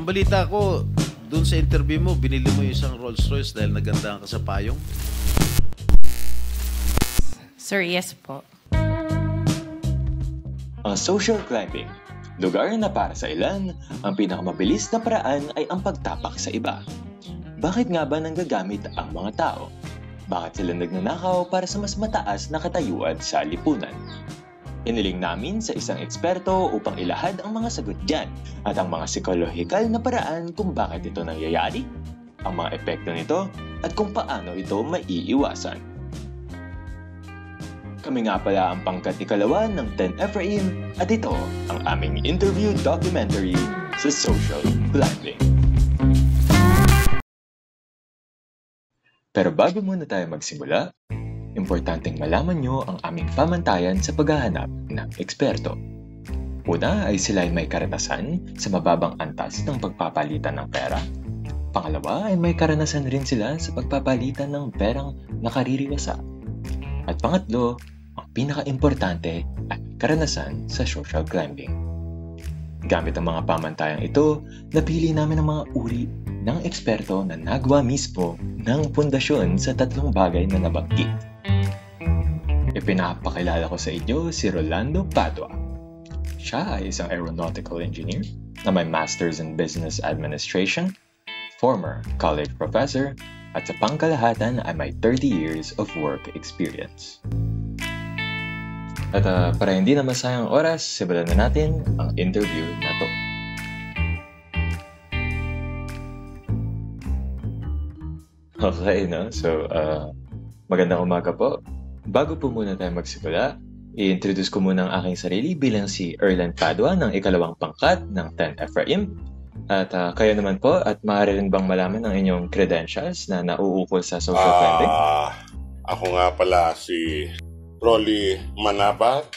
Ang balita ko, dun sa interview mo, binili mo yung isang Rolls Royce dahil nagandahan ka sa payong? Sir, yes po. Ang social climbing, lugar na para sa ilan, ang pinakamabilis na paraan ay ang pagtapak sa iba. Bakit nga ba nanggagamit ang mga tao? Bakit sila nagnanakaw para sa mas mataas na katayuan sa lipunan? Iniling namin sa isang eksperto upang ilahad ang mga sagot dyan at ang mga psikolohikal na paraan kung bakit ito nangyayari, ang mga epekto nito at kung paano ito maiiwasan. Kami nga pala ang pangkat ikalawa ng 10 Ephraim at ito ang aming interview documentary sa social climbing. Pero bago muna tayo magsimula, importanteng malaman nyo ang aming pamantayan sa paghahanap ng eksperto. Una ay sila ay may karanasan sa mababang antas ng pagpapalitan ng pera. Pangalawa ay may karanasan rin sila sa pagpapalitan ng perang nakaririwasa. At pangatlo, ang pinaka-importante ay karanasan sa social climbing. Gamit ang mga pamantayang ito, napili namin ang mga uri ng eksperto na nagawa mismo ng pundasyon sa tatlong bagay na nabanggit. Ipinapakilala ko sa inyo si Rolando Padua. Siya ay isang aeronautical engineer na may Masters in Business Administration, former college professor, at sa pangkalahatan ay may 30 years of work experience. At para hindi na masayang oras, simulan na natin ang interview na to. Okay, no? So, magandang umaga po. Bago po muna tayo magsimula, i-introduce ko muna ang aking sarili bilang si Erlan Padua ng ikalawang pangkat ng 10 Ephraim. At kayo naman po, at maaari rin bang malaman ang inyong credentials na nauukol sa social climbing? Ako nga pala si Rolly Manabat.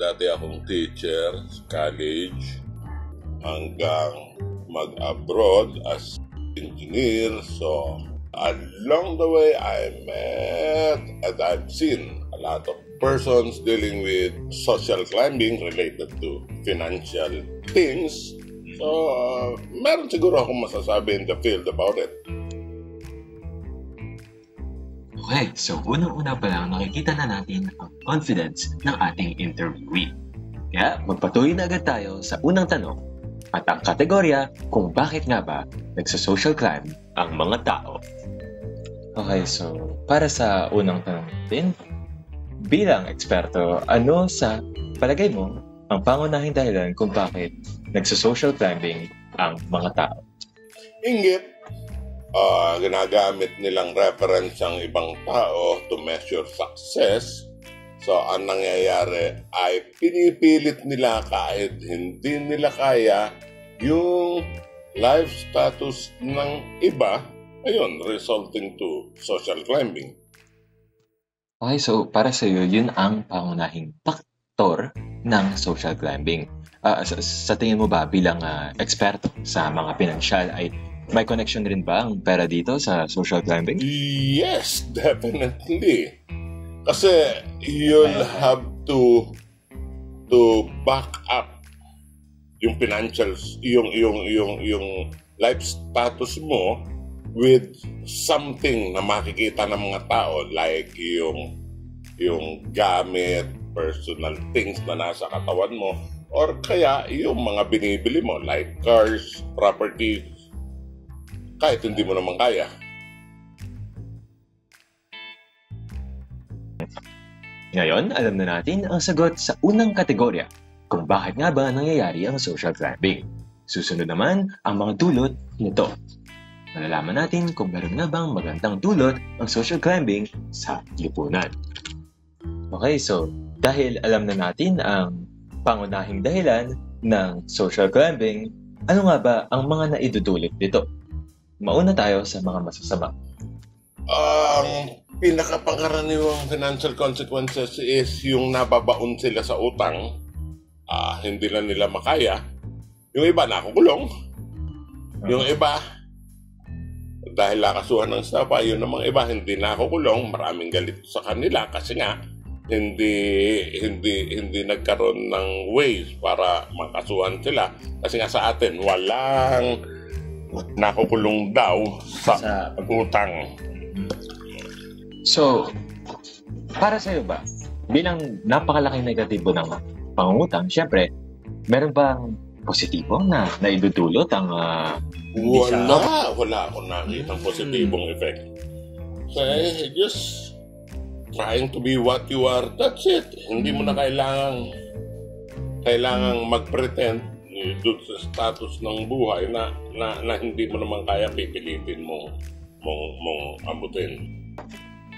Dati akong teacher sa college hanggang mag-abroad as engineer. So, along the way, I met and I've seen a lot of persons dealing with social climbing related to financial things. So, meron siguro akong masasabi in the field about it. Okay, so unang-una pa lang nakikita na natin ang confidence ng ating interviewee. Kaya magpatuloy na agad tayo sa unang tanong at ang kategorya kung bakit nga ba nagsa-social climb ang mga tao. Okay, so para sa unang tanong natin, bilang eksperto, ano sa palagay mo ang pangunahing dahilan kung bakit nagsa-social climbing ang mga tao? Inggit, ginagamit nilang reference ang ibang tao to measure success. So, ang nangyayari ay pinipilit nila kahit hindi nila kaya yung life status ng iba, ayun, resulting to social climbing. Okay, so para sa iyo, yun ang pangunahing faktor ng social climbing. Sa tingin mo ba bilang eksperto sa mga pinansyal ay may connection rin ba ang pera dito sa social climbing? Yes, definitely. Kasi you'll have to back up yung financials, yung life status mo with something na makikita ng mga tao, like yung gamit, personal things na nasa katawan mo, or kaya yung mga binibili mo like cars, property, kahit hindi mo naman kaya. Ngayon, alam na natin ang sagot sa unang kategorya kung bakit nga ba nangyayari ang social climbing. Susunod naman ang mga dulot nito. Malalaman natin kung meron nga bang magandang dulot ang social climbing sa lipunan. Okay, so dahil alam na natin ang pangunahing dahilan ng social climbing, ano nga ba ang mga naidudulot nito? Mauna tayo sa mga masasama. Pinakapangkaraniwang financial consequences is yung nababaon sila sa utang, hindi na nila makaya. Yung iba nakukulong. Yung iba, dahil nakasuhan ng stapa, yun namang iba hindi nakukulong, maraming galit sa kanila kasi nga hindi nagkaroon ng ways para makasuhan sila kasi nga sa atin walang nakukulong daw sa utang. So, para sa'yo ba, bilang napakalaking negatibo ng pangungutang, syempre, meron bang positibo na naidudulot ang Wala akong nakita ng positibong effect. Kasi just trying to be what you are, that's it. Hindi mo na kailangang mag-pretend doon sa status ng buhay na hindi mo naman kaya pipilitin mong abutin.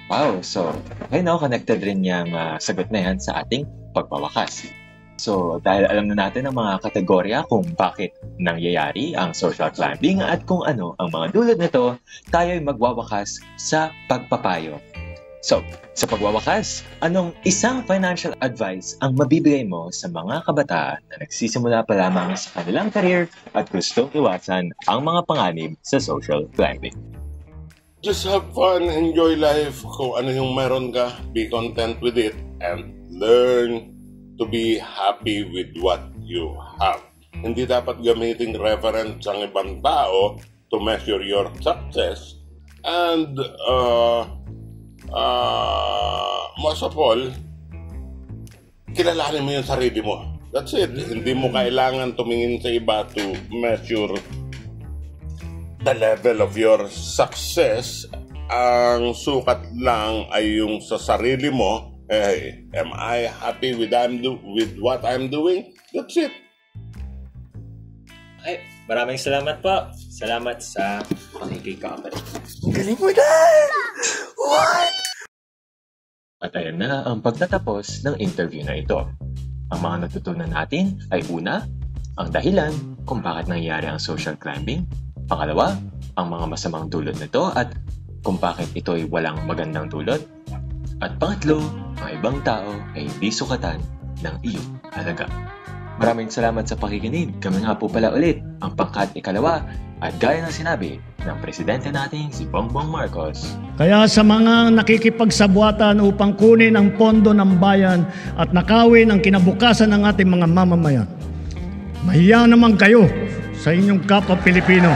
Wow, so, ayun ako, connected rin yung sagot na yan sa ating pagpawakas. So, dahil alam na natin ang mga kategorya kung bakit nangyayari ang social climbing at kung ano ang mga dulot nito, tayo ay magwawakas sa pagpapayo. So, sa pagwawakas, anong isang financial advice ang mabibigay mo sa mga kabataan na nagsisimula pa lamang sa kanilang career at gustong iwasan ang mga panganib sa social climbing? Just have fun, enjoy life. Kung ano yung meron ka, be content with it, and learn to be happy with what you have. Hindi dapat gamitin reference ang ibang tao to measure your success. And most of all, kilalanin mo yung sarili mo. That's it. Hindi mo kailangan tumingin sa iba to measure the level of your success. Ang sukat lang ay yung sa sarili mo. Hey, am I happy with what I'm doing? That's it. Ay, maraming salamat po. Salamat sa pakikikaabay. Galing mo na! What? At ayan na ang pagtatapos ng interview na ito. Ang mga natutunan natin ay una, ang dahilan kung bakit nangyayari ang social climbing. Pangalawa, ang mga masamang dulot nito at kung bakit ito ay walang magandang dulot. At pangatlo, ang ibang tao ay hindi sukatan ng iyong halaga. Maraming salamat sa pakikinig. Kami nga po pala ulit ang pangkat ikalawa at gaya ng sinabi ng presidente nating si Bongbong Marcos. Kaya sa mga nakikipagsabwatan upang kunin ang pondo ng bayan at nakawin ang kinabukasan ng ating mga mamamayan, mahiya naman kayo sa inyong kapwa Pilipino.